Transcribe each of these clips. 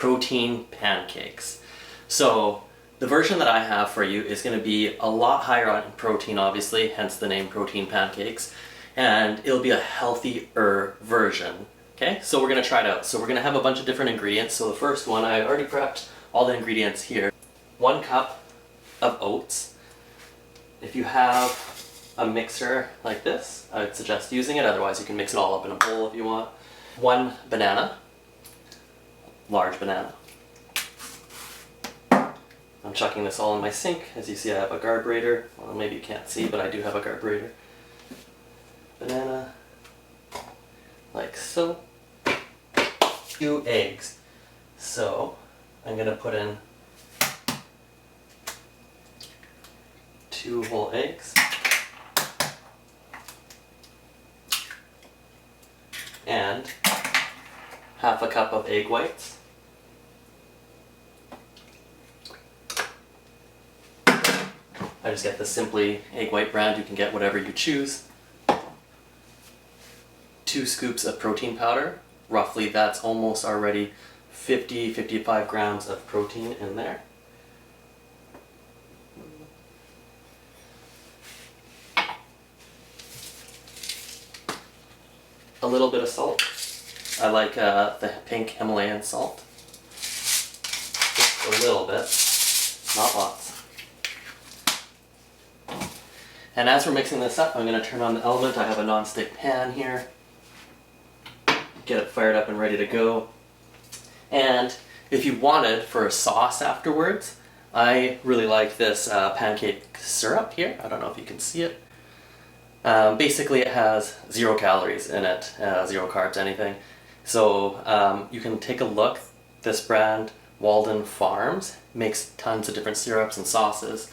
protein pancakes. So the version that I have for you is going to be a lot higher on protein, obviously, hence the name protein pancakes, and it'll be a healthier version. Okay, so we're going to try it out. So we're going to have a bunch of different ingredients. So the first one, I already prepped all the ingredients here. 1 cup of oats. If you have a mixer like this, I would suggest using it, otherwise you can mix it all up in a bowl if you want. 1 banana, large banana. I'm chucking this all in my sink. As you see, I have a carburetor. Well, maybe you can't see, but I do have a carburetor. Banana, like so. 2 eggs. So I'm gonna put in 2 whole eggs. And half a cup of egg whites. I just get the Simply egg white brand. You can get whatever you choose. 2 scoops of protein powder. Roughly that's almost already 50-55 grams of protein in there. A little bit of salt. I like the pink Himalayan salt. Just a little bit, not lots. And as we're mixing this up, I'm going to turn on the element. I have a non-stick pan here. Get it fired up and ready to go. And if you wanted for a sauce afterwards, I really like this pancake syrup here. I don't know if you can see it. Basically it has 0 calories in it, 0 carbs, anything. So you can take a look. This brand, Walden Farms, makes tons of different syrups and sauces.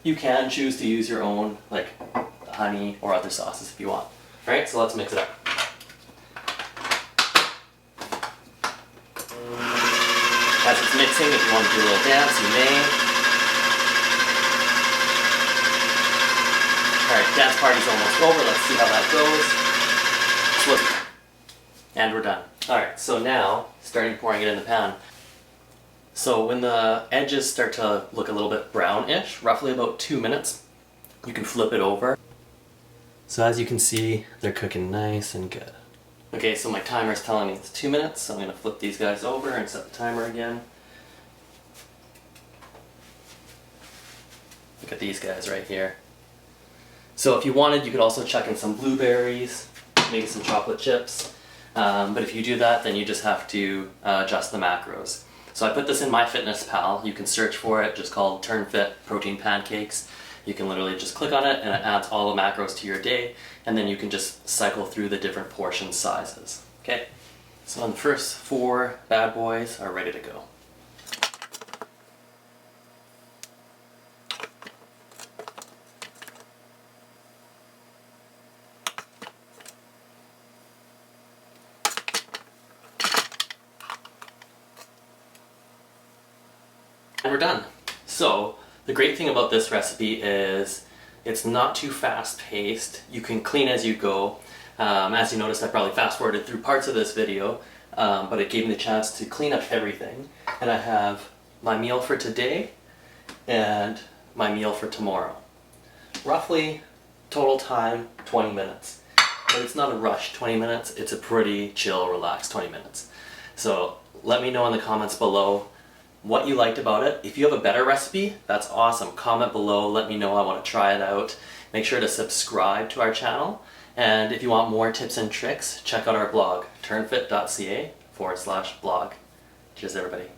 You can choose to use your own, like honey or other sauces if you want. Alright, so let's mix it up. As it's mixing, if you want to do a little dance, you may. Alright, dance party's almost over. Let's see how that goes. And we're done. Alright, so now, starting pouring it in the pan. So when the edges start to look a little bit brownish, roughly about 2 minutes, you can flip it over. So as you can see, they're cooking nice and good. Okay, so my timer is telling me it's 2 minutes, so I'm going to flip these guys over and set the timer again. Look at these guys right here. So if you wanted, you could also chuck in some blueberries, maybe some chocolate chips. But if you do that, then you just have to adjust the macros. So I put this in MyFitnessPal. You can search for it, just called TurnFit Protein Pancakes. You can literally just click on it and it adds all the macros to your day, and then you can just cycle through the different portion sizes. Okay, so the first 4 bad boys are ready to go. And we're done. So the great thing about this recipe is it's not too fast paced. You can clean as you go. As you noticed, I probably fast forwarded through parts of this video, but it gave me the chance to clean up everything. And I have my meal for today and my meal for tomorrow. Roughly total time 20 minutes. But it's not a rush 20 minutes, it's a pretty chill, relaxed 20 minutes. So let me know in the comments below what you liked about it. If you have a better recipe, that's awesome. Comment below, let me know, I want to try it out. Make sure to subscribe to our channel. And if you want more tips and tricks, check out our blog, turnfit.ca/blog. Cheers everybody.